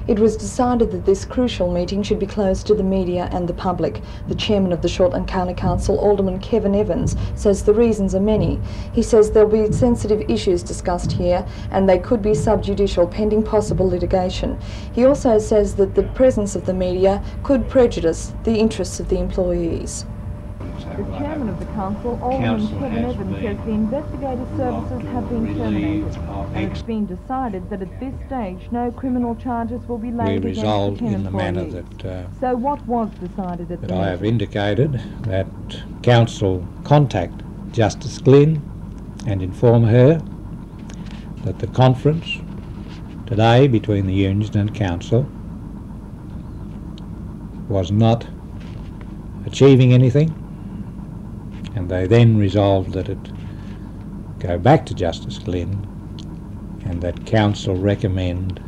It was decided that this crucial meeting should be closed to the media and the public. The chairman of the Shortland County Council, Alderman Kevin Evans, says the reasons are many. He says there'll be sensitive issues discussed here and they could be subjudicial pending possible litigation. He also says that the presence of the media could prejudice the interests of the employees. The chairman of the council, Alderman Kevin Evans, says the investigative services have been terminated and it's been decided that at this stage no criminal charges will be laid against the 10 employees. We resolved in the manner that so what was decided at that the I have indicated, that council contact Justice Glynn and inform her that the conference today between the union and council was not achieving anything, and they then resolved that it go back to Justice Glynn and that council recommend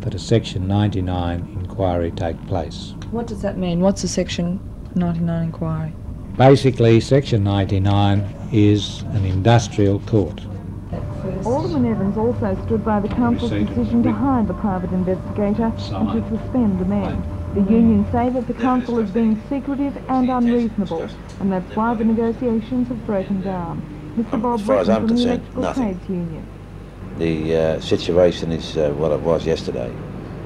that a Section 99 inquiry take place. What does that mean? What's a Section 99 inquiry? Basically, Section 99 is an industrial court. Alderman Evans also stood by the council's decision to hire the private investigator and to suspend the men. The union say that the council has been secretive and unreasonable, and that's why the negotiations have broken down. Mr. Bob As far as I'm from the concerned, Electrical nothing. Trades Union. The situation is what it was yesterday.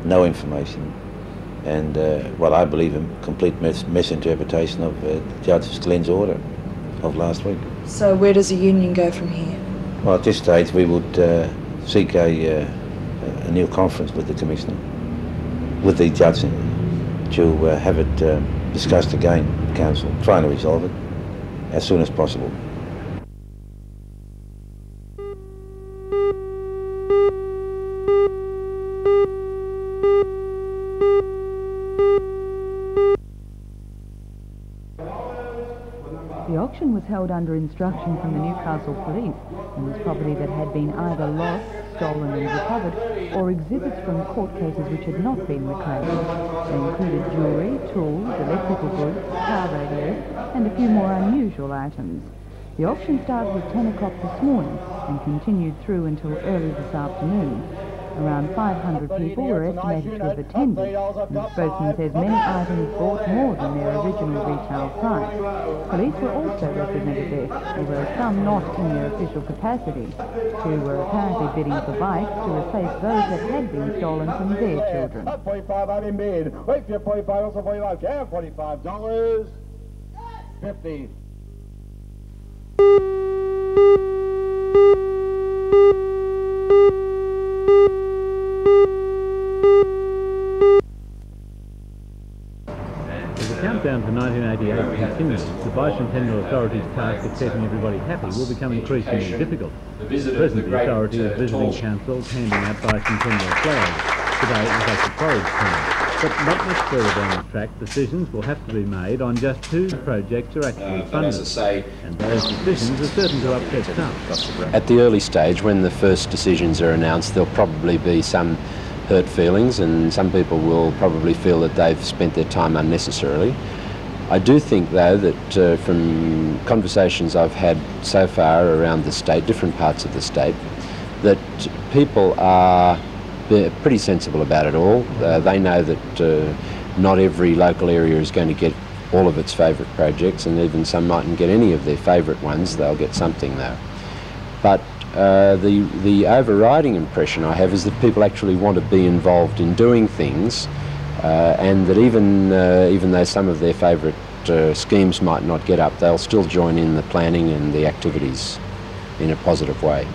No information, and what I believe a complete misinterpretation of Judge Glynn's order of last week. So where does the union go from here? Well, at this stage we would seek a new conference with the Commissioner, with the judge, to have it discussed again in Council, trying to resolve it as soon as possible. The auction was held under instruction from the Newcastle Police and was property that had been either lost, stolen and recovered, or exhibits from court cases which had not been reclaimed. They included jewellery, tools, electrical goods, car radios and a few more unusual items. The auction started at 10 o'clock this morning and continued through until early this afternoon. Around 500 people were estimated to have attended, and the spokesman says many items bought more than their original retail price. Police were also represented there, although some not in their official capacity, who were apparently bidding for bikes to replace those that had been stolen from their children. $45 wait for your 45, also 45, yeah, $45. 50. Countdown to 1988 continues. The bicentennial authority's task of keeping everybody happy will become increasingly difficult. Presently, the authority is visiting councils, handing out bicentennial flags. Today it was at the Torres turn. But not much further down the track, decisions will have to be made on just who projects are actually funded. And those decisions are certain to upset some. At the early stage, when the first decisions are announced, there'll probably be some hurt feelings, and some people will probably feel that they've spent their time unnecessarily. I do think, though, that from conversations I've had so far around the state, different parts of the state, that people are pretty sensible about it all. They know that not every local area is going to get all of its favourite projects, and even some mightn't get any of their favourite ones. They'll get something, though. But the overriding impression I have is that people actually want to be involved in doing things, and that even though some of their favourite schemes might not get up, they'll still join in the planning and the activities in a positive way.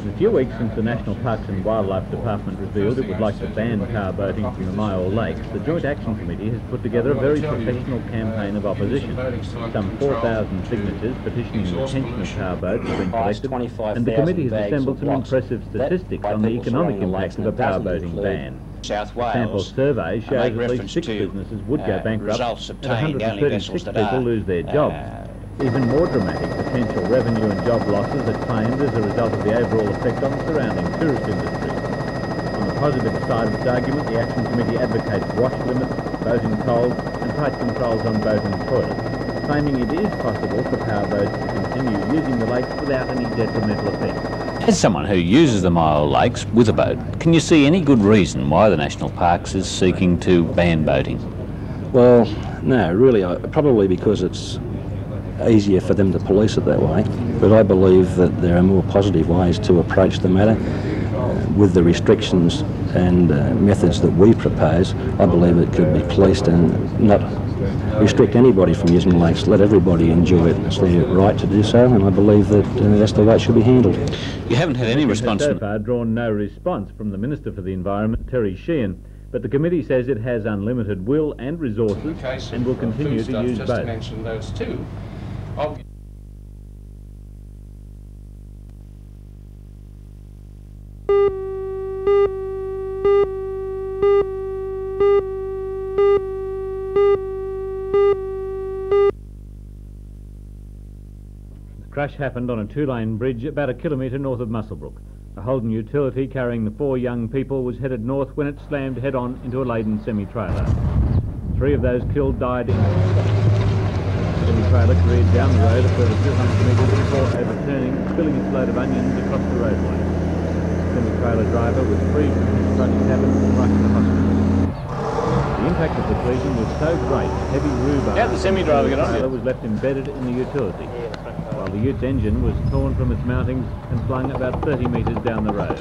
A few weeks since the National Parks and Wildlife Department revealed it would like to ban car boating from the Myall Lakes, the Joint Action Committee has put together a very professional campaign of opposition. Some 4,000 signatures petitioning the retention of car boats have been collected, and the committee has assembled some impressive statistics on the economic impact of a power boating ban. South A sample Wales survey shows make at least reference 6 to businesses would go bankrupt results and obtained, the only 136 vessels that people are lose their jobs. Even more dramatic potential revenue and job losses are claimed as a result of the overall effect on the surrounding tourist industry. On the positive side of this argument, the Action Committee advocates wash limits, boating tolls and tight controls on boat and toilets, claiming it is possible for powerboats to continue using the lakes without any detrimental effects. As someone who uses the Mile Lakes with a boat, can you see any good reason why the National Parks is seeking to ban boating? Well, no, really, probably because it's easier for them to police it that way, but I believe that there are more positive ways to approach the matter. With the restrictions and methods that we propose, I believe it could be policed and not restrict anybody from using the lakes, let everybody enjoy it. It's their right to do so, and I believe that that's the way it should be handled. You haven't had any response. So far drawn no response from the Minister for the Environment, Terry Sheehan, but the committee says it has unlimited will and resources and will continue to use both. Just to mention those two. The crash happened on a two-lane bridge about a kilometre north of Muswellbrook. A Holden utility carrying the 4 young people was headed north when it slammed head-on into a laden semi-trailer. 3 of those killed died in the semi-trailer careered down the road a further 200 metres before overturning, spilling its load of onions across the roadway. The semi-trailer driver was freed from his front cabin and rushed to hospital. The impact of the collision was so great, heavy rhubarb How'd the semi-driver get on trailer you? was left embedded in the utility, while the ute's engine was torn from its mountings and flung about 30 metres down the road.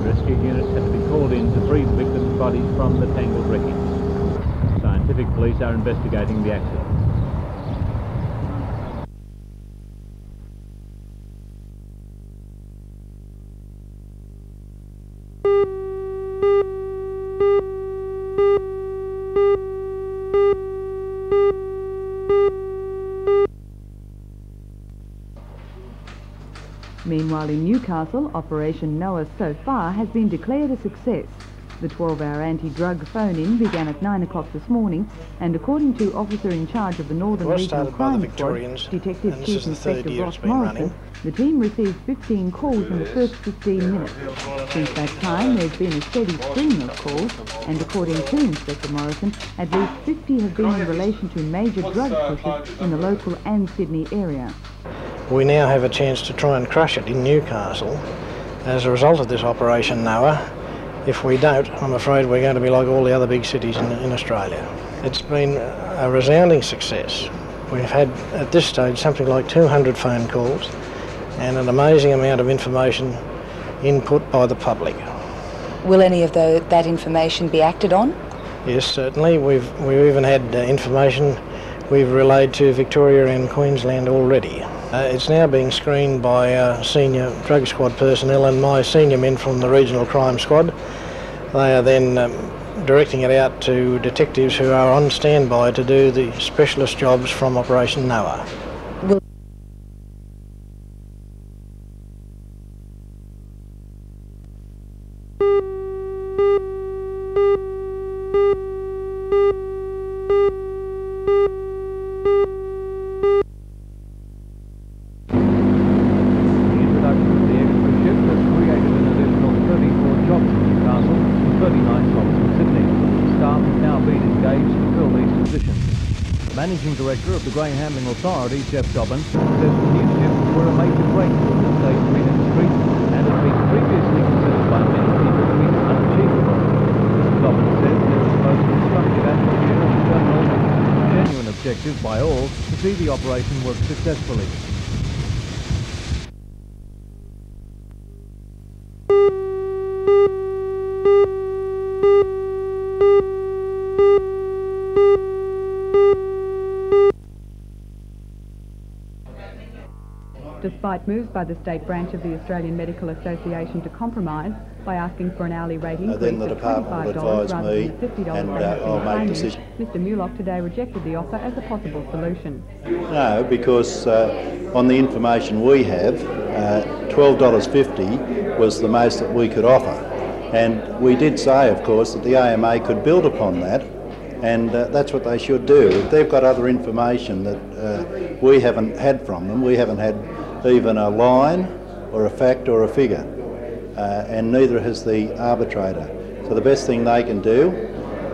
Rescue units had to be called in to free the victims' bodies from the tangled wreckage. Scientific police are investigating the accident. Meanwhile, in Newcastle, Operation Noah so far has been declared a success. The 12-hour anti-drug phone-in began at 9 o'clock this morning, and according to officer in charge of the Northern Regional Crime Squad, Detective Chief Inspector Ross Morrison, the team received 15 calls in the first 15 minutes. Since that time, there's been a steady stream of calls, and according to Inspector Morrison, at least 50 have been in relation to major drug pushes in the local and Sydney area. We now have a chance to try and crush it in Newcastle as a result of this Operation Noah. If we don't, I'm afraid we're going to be like all the other big cities in Australia. It's been a resounding success. We've had, at this stage, something like 200 phone calls and an amazing amount of information input by the public. Will any of that information be acted on? Yes, certainly. We've even had information we've relayed to Victoria and Queensland already. It's now being screened by senior drug squad personnel and my senior men from the Regional Crime Squad. They are then directing it out to detectives who are on standby to do the specialist jobs from Operation Noah. Managing Director of the Grain Handling Authority, Jeff Dobbin, says the new ships were a major breakthrough in the state's green industry and has been previously considered by many people to be unachievable. Mr. Dobbin says there was both constructive atmosphere at the terminal and a genuine objective by all to see the operation work successfully. Despite moves by the state branch of the Australian Medical Association to compromise by asking for an hourly rate increase then the of department will $25 advise rather me than the $50 and rate I'll make a payment, decision. Mr Mulock today rejected the offer as a possible solution. No, because on the information we have, $12.50 was the most that we could offer. And we did say, of course, that the AMA could build upon that, and that's what they should do. If they've got other information that we haven't had from them, we haven't had even a line or a fact or a figure, and neither has the arbitrator. So the best thing they can do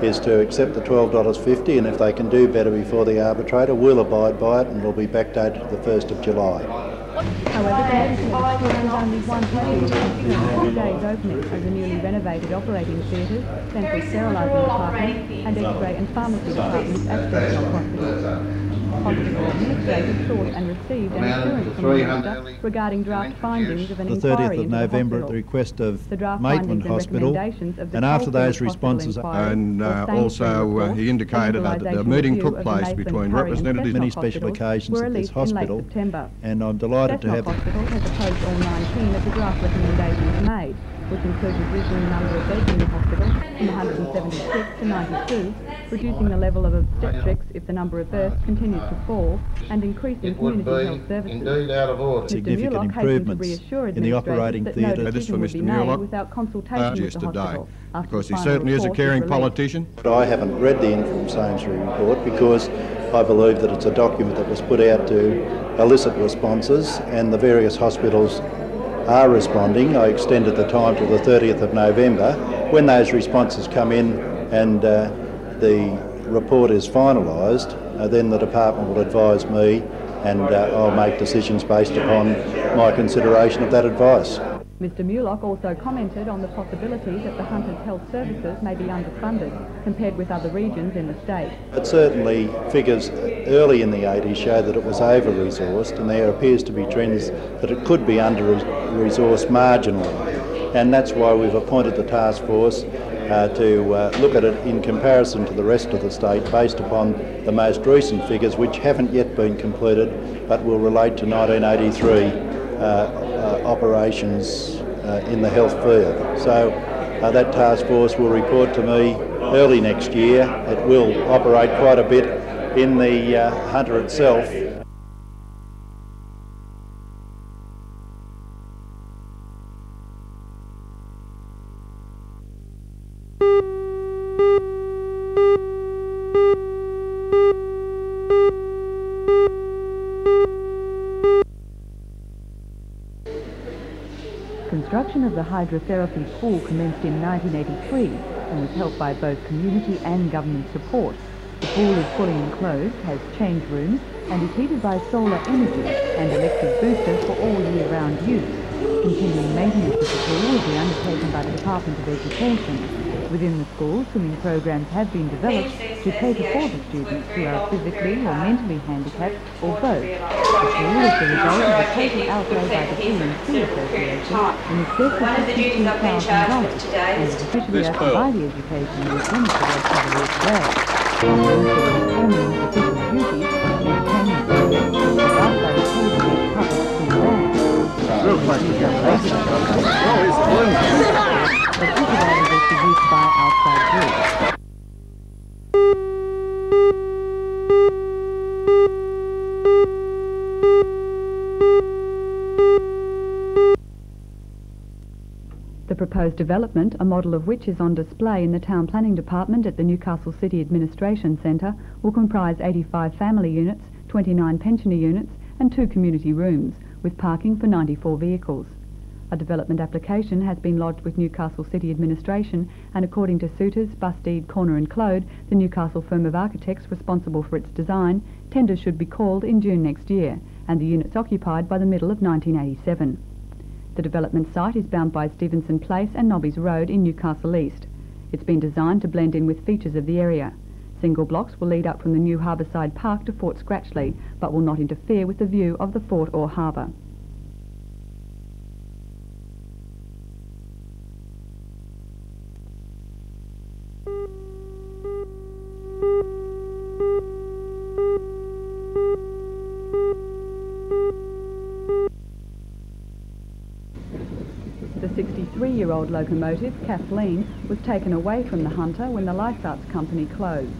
is to accept the $12.50, and if they can do better before the arbitrator, we'll abide by it, and it'll be backdated to the 1st of July. However, the editor has only one issue, 4 days opening of the newly renovated operating theatres, central sterilising department and X-ray and pharmacy departments at Aboriginal Hospital. Hospital administrators sought and received an assurance from the Minister regarding draft findings of an the inquiry 30th of into November the at the request of the draft Maitland findings and Hospital, recommendations of the and after those Hospital responses, and also he indicated that the meeting took place between representatives. Many special occasions at this hospital, and I'm delighted to have. Hospital has opposed all 19 of the draft recommendations made, which included reducing the number of beds in the hospital from 176 to 92, reducing the level of obstetrics if the number of births continues to fall, and increasing community health services. Indeed out of order. Significant improvements in the operating theatre. This for Mr. Mulock without consultation with the yesterday, hospital, because he certainly is a caring politician. But I haven't read the interim Sainsbury report because I believe that it's a document that was put out to elicit responses, and the various hospitals are responding. I extended the time to the 30th of November. When those responses come in and the report is finalised, then the department will advise me, and I'll make decisions based upon my consideration of that advice. Mr Mulock also commented on the possibility that the Hunters Health Services may be underfunded compared with other regions in the state. But certainly figures early in the 80s show that it was over-resourced, and there appears to be trends that it could be under-resourced marginally. And that's why we've appointed the task force to look at it in comparison to the rest of the state based upon the most recent figures, which haven't yet been completed but will relate to 1983 operations in the health field. So that task force will report to me early next year. It will operate quite a bit in the Hunter itself. Construction of the hydrotherapy pool commenced in 1983 and was helped by both community and government support. The pool is fully enclosed, has change rooms and is heated by solar energy and electric boosters for all year-round use. Continuing maintenance of the pool will be undertaken by the Department of Education. Within the school, swimming programs have been developed to cater for the students who are physically or mentally handicapped or both. The pool is the result of a total outlay by the P&C Association in excess of $52,000 and is officially opened by the Education Minister, Mr. Ross Cavalier, today. Also performing its official duties, entertainment service is provided by the Television Public School Band. But is available for use by outside groups. The proposed development, a model of which is on display in the Town Planning Department at the Newcastle City Administration Centre, will comprise 85 family units, 29 pensioner units and 2 community rooms, with parking for 94 vehicles. A development application has been lodged with Newcastle City Administration, and according to suitors Bustede, Corner and Clode, the Newcastle firm of architects responsible for its design, tenders should be called in June next year and the units occupied by the middle of 1987. The development site is bound by Stevenson Place and Nobbies Road in Newcastle East. It's been designed to blend in with features of the area. Single blocks will lead up from the new Harbourside Park to Fort Scratchley, but will not interfere with the view of the fort or harbour. The 63-year-old locomotive, Kathleen, was taken away from the Hunter when the Lifearts Company closed.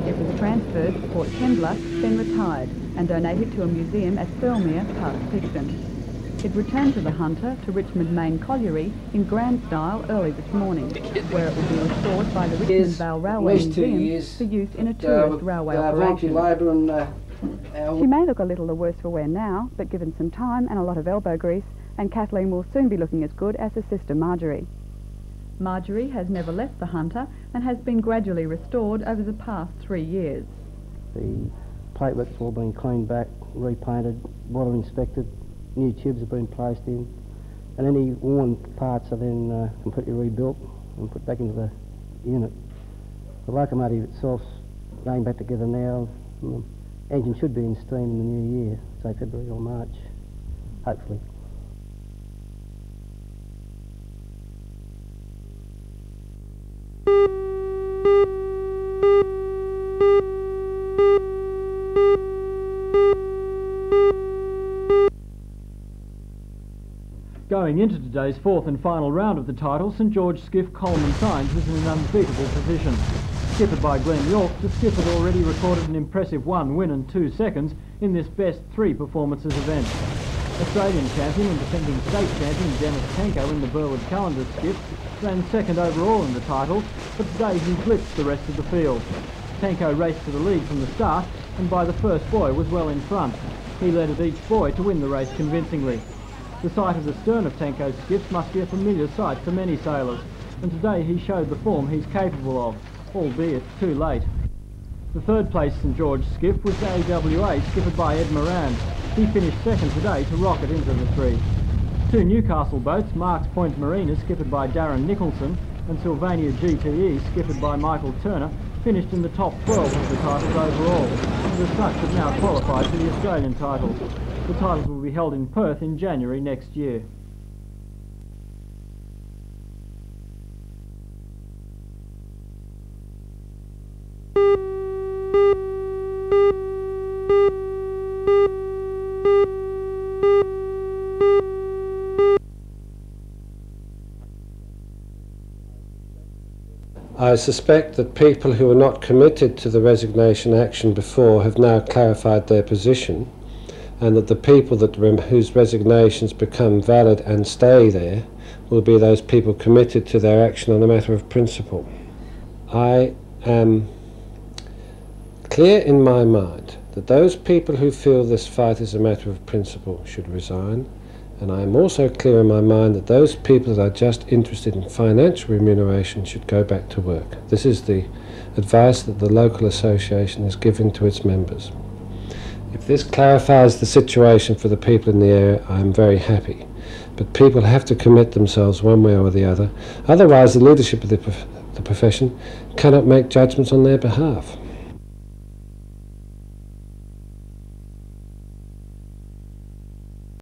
It was transferred to Port Kembla, then retired, and donated to a museum at Thirlmere, past Picton. It returned to the Hunter to Richmond Main Colliery in grand style early this morning, where it will be restored by the Richmond Vale Railway Museum for use in a tourist railway operation. She may look a little the worse for wear now, but given some time and a lot of elbow grease, and Kathleen will soon be looking as good as her sister Marjorie. Marjorie has never left the Hunter and has been gradually restored over the past 3 years. The platelets have all been cleaned back, repainted, water inspected, new tubes have been placed in, and any worn parts are then completely rebuilt and put back into the unit. The locomotive itself's going back together now. The engine should be in steam in the new year, say February or March, hopefully. Going into today's fourth and final round of the title, St George skiff Coleman Signs was in an unbeatable position. Skippered by Glenn York, the skiff had already recorded an impressive 1 win and 2 seconds in this best 3 performances event. Australian champion and defending state champion Dennis Tanko in the Burwood Calendar skiff ran second overall in the title, but today he blitzed the rest of the field. Tanko raced to the lead from the start and by the first buoy was well in front. He led at each buoy to win the race convincingly. The sight of the stern of Tanko's skiffs must be a familiar sight for many sailors, and today he showed the form he's capable of, albeit too late. The third place St George skiff was the AWA, skippered by Ed Moran. He finished second today to rocket into the 3. 2 Newcastle boats, Marks Point Marina, skippered by Darren Nicholson, and Sylvania GTE, skippered by Michael Turner, finished in the top 12 of the titles overall, and as such have now qualified for the Australian titles. The titles will be held in Perth in January next year. I suspect that people who were not committed to the resignation action before have now clarified their position, and that the people whose resignations become valid and stay there will be those people committed to their action on a matter of principle. I am clear in my mind that those people who feel this fight is a matter of principle should resign, and I am also clear in my mind that those people that are just interested in financial remuneration should go back to work. This is the advice that the local association is giving to its members. If this clarifies the situation for the people in the area, I am very happy. But people have to commit themselves one way or the other. Otherwise, the leadership of the profession cannot make judgments on their behalf.